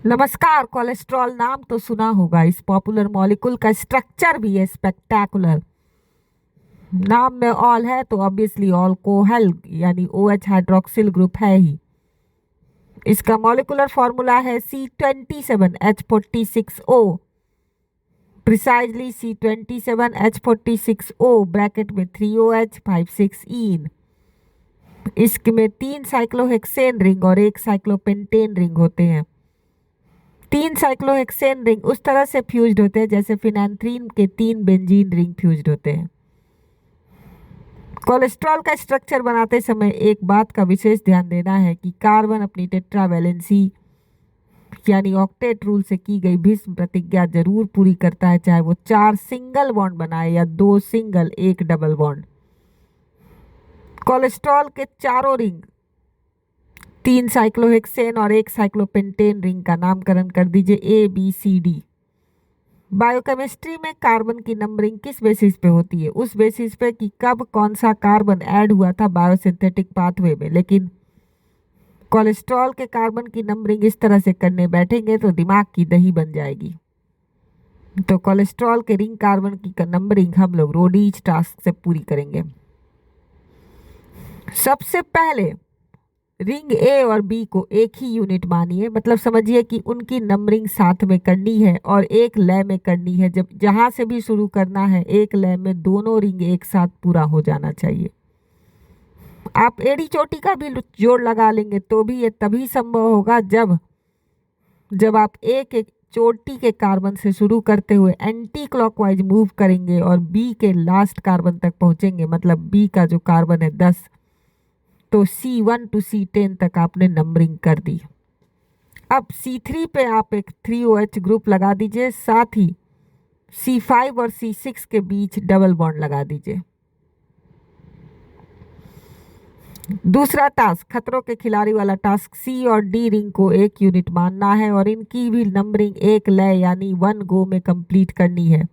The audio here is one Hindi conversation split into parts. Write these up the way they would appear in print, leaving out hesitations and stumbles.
नमस्कार। कोलेस्ट्रॉल नाम तो सुना होगा। इस पॉपुलर मॉलिक्यूल का स्ट्रक्चर भी है स्पेक्टैकुलर। नाम में ऑल है तो ऑब्वियसली ऑल्कोहल यानी OH हाइड्रोक्सिल ग्रुप है ही। इसका मॉलिक्यूलर फॉर्मूला है C27H46O, प्रिसाइजली C27H46O ब्रैकेट में 3OH 56ईन। इसमें 3 साइक्लोहेक्सेन रिंग और 1 साइक्लोपेंटेन रिंग होते हैं। 3 साइक्लोहेक्सेन रिंग उस तरह से फ्यूज्ड होते हैं जैसे फिनैंथ्रीन के 3 बेंजीन रिंग फ्यूज्ड होते हैं। कोलेस्ट्रॉल का स्ट्रक्चर बनाते समय एक बात का विशेष ध्यान देना है कि कार्बन अपनी टेट्रावैलेंसी यानी ऑक्टेट रूल से की गई भीष्म प्रतिज्ञा जरूर पूरी करता है, चाहे वो 4 सिंगल बॉन्ड बनाए या 2 सिंगल 1 डबल बॉन्ड। कोलेस्ट्रॉल के चारों रिंग 3 साइक्लोहेक्सेन और 1 साइक्लोपेंटेन रिंग का नामकरण कर दीजिए ABCD। बायोकेमिस्ट्री में कार्बन की नंबरिंग किस बेसिस पे होती है? उस बेसिस पे कि कब कौन सा कार्बन ऐड हुआ था बायोसिंथेटिक पाथवे में। लेकिन कोलेस्ट्रॉल के कार्बन की नंबरिंग इस तरह से करने बैठेंगे तो दिमाग की दही बन जाएगी। तो कोलेस्ट्रॉल के रिंग कार्बन की नंबरिंग हम लोग रोडीज टास्क से पूरी करेंगे। सबसे पहले रिंग ए और बी को एक ही यूनिट मानिए, मतलब समझिए कि उनकी नंबरिंग साथ में करनी है और एक लय में करनी है। जब जहां से भी शुरू करना है एक लय में दोनों रिंग एक साथ पूरा हो जाना चाहिए। आप एड़ी चोटी का भी जोड़ लगा लेंगे तो भी ये तभी संभव होगा जब आप एक एक चोटी के कार्बन से शुरू करते हुए एंटी क्लॉकवाइज मूव करेंगे और बी के लास्ट कार्बन तक पहुंचेंगे। मतलब बी का जो कार्बन है 10, तो C1 to C10 तक आपने नंबरिंग कर दी। अब C3 पे आप एक 3OH ग्रुप लगा दीजिए, साथ ही C5 और C6 के बीच डबल बॉन्ड लगा दीजिए। दूसरा टास्क, खतरों के खिलाड़ी वाला टास्क, C और D रिंग को एक यूनिट मानना है और इनकी भी नंबरिंग एक लय यानी 1 गो में कंप्लीट करनी है।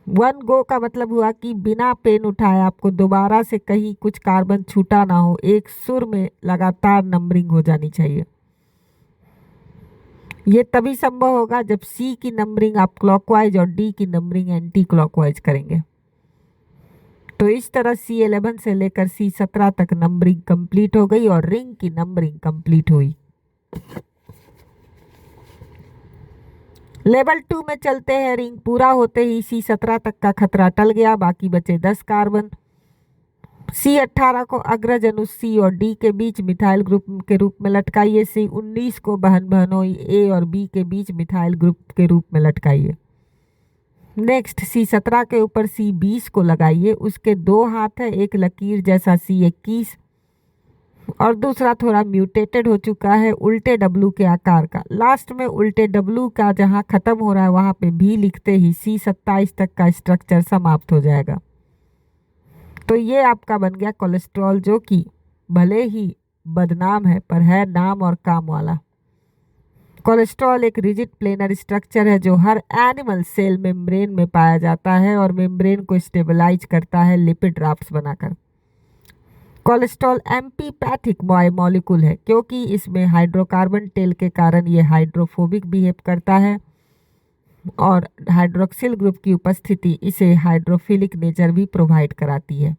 1 गो का मतलब हुआ कि बिना पेन उठाए आपको दोबारा से कहीं कुछ कार्बन छूटा ना हो, एक सुर में लगातार नंबरिंग हो जानी चाहिए। ये तभी संभव होगा जब C की नंबरिंग आप क्लॉकवाइज और D की नंबरिंग एंटी क्लॉकवाइज करेंगे। तो इस तरह C11 से लेकर C17 तक नंबरिंग कंप्लीट हो गई और रिंग की नंबरिंग कंप्लीट हुई। लेवल 2 में चलते हैं। रिंग पूरा होते ही C17 तक का खतरा टल गया, बाकी बचे 10 कार्बन। C18 को अग्रज अणु C और D के बीच मिथाइल ग्रुप के रूप में लटकाइए। C19 को बहन बहनोई A और B के बीच मिथाइल ग्रुप के रूप में लटकाइए। नेक्स्ट C17 के ऊपर C20 को लगाइए। उसके 2 हाथ है, एक लकीर जैसा C21 और दूसरा थोड़ा म्यूटेटेड हो चुका है उल्टे W के आकार का। लास्ट में उल्टे W का जहां खत्म हो रहा है वहां पे भी लिखते ही C27 तक का स्ट्रक्चर समाप्त हो जाएगा। तो ये आपका बन गया कोलेस्ट्रॉल, जो कि भले ही बदनाम है पर है नाम और काम वाला। कोलेस्ट्रॉल एक रिजिड प्लेनर स्ट्रक्चर है जो हर एनिमल सेल मेम्ब्रेन में पाया जाता है और मेम्ब्रेन को स्टेबलाइज करता है लिपिड राफ्ट्स बनाकर। कोलेस्ट्रॉल एम्फीपैथिक मॉलिक्यूल है क्योंकि इसमें हाइड्रोकार्बन टेल के कारण ये हाइड्रोफोबिक बिहेव करता है और हाइड्रोक्सिल ग्रुप की उपस्थिति इसे हाइड्रोफिलिक नेचर भी प्रोवाइड कराती है।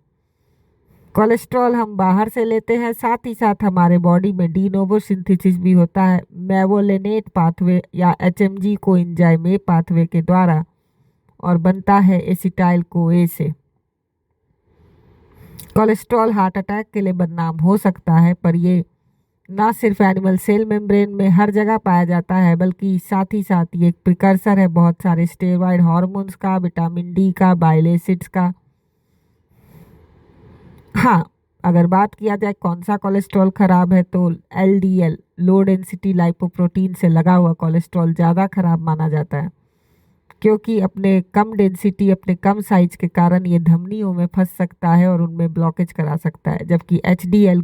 कोलेस्ट्रॉल हम बाहर से लेते हैं, साथ ही साथ हमारे बॉडी में डी नोवो सिंथेसिस भी होता है मेवोलेनेट पाथवे या HMG को एंजाइम ए पाथवे के द्वारा और बनता है एसिटाइल CoA से। कोलेस्ट्रॉल हार्ट अटैक के लिए बदनाम हो सकता है पर ये ना सिर्फ एनिमल सेल मेम्ब्रेन में हर जगह पाया जाता है बल्कि साथ ही साथ ये एक प्रिकर्सर है बहुत सारे स्टेरॉइड हार्मोन्स का, विटामिन डी का, बाइल एसिड्स का। हाँ, अगर बात किया जाए कौन सा कोलेस्ट्रॉल खराब है तो LDL लो डेंसिटी लाइपोप्रोटीन से लगा हुआ कोलेस्ट्रॉल ज़्यादा खराब माना जाता है क्योंकि अपने कम डेंसिटी, अपने कम साइज के कारण ये धमनियों में फंस सकता है और उनमें ब्लॉकेज करा सकता है, जबकि HDL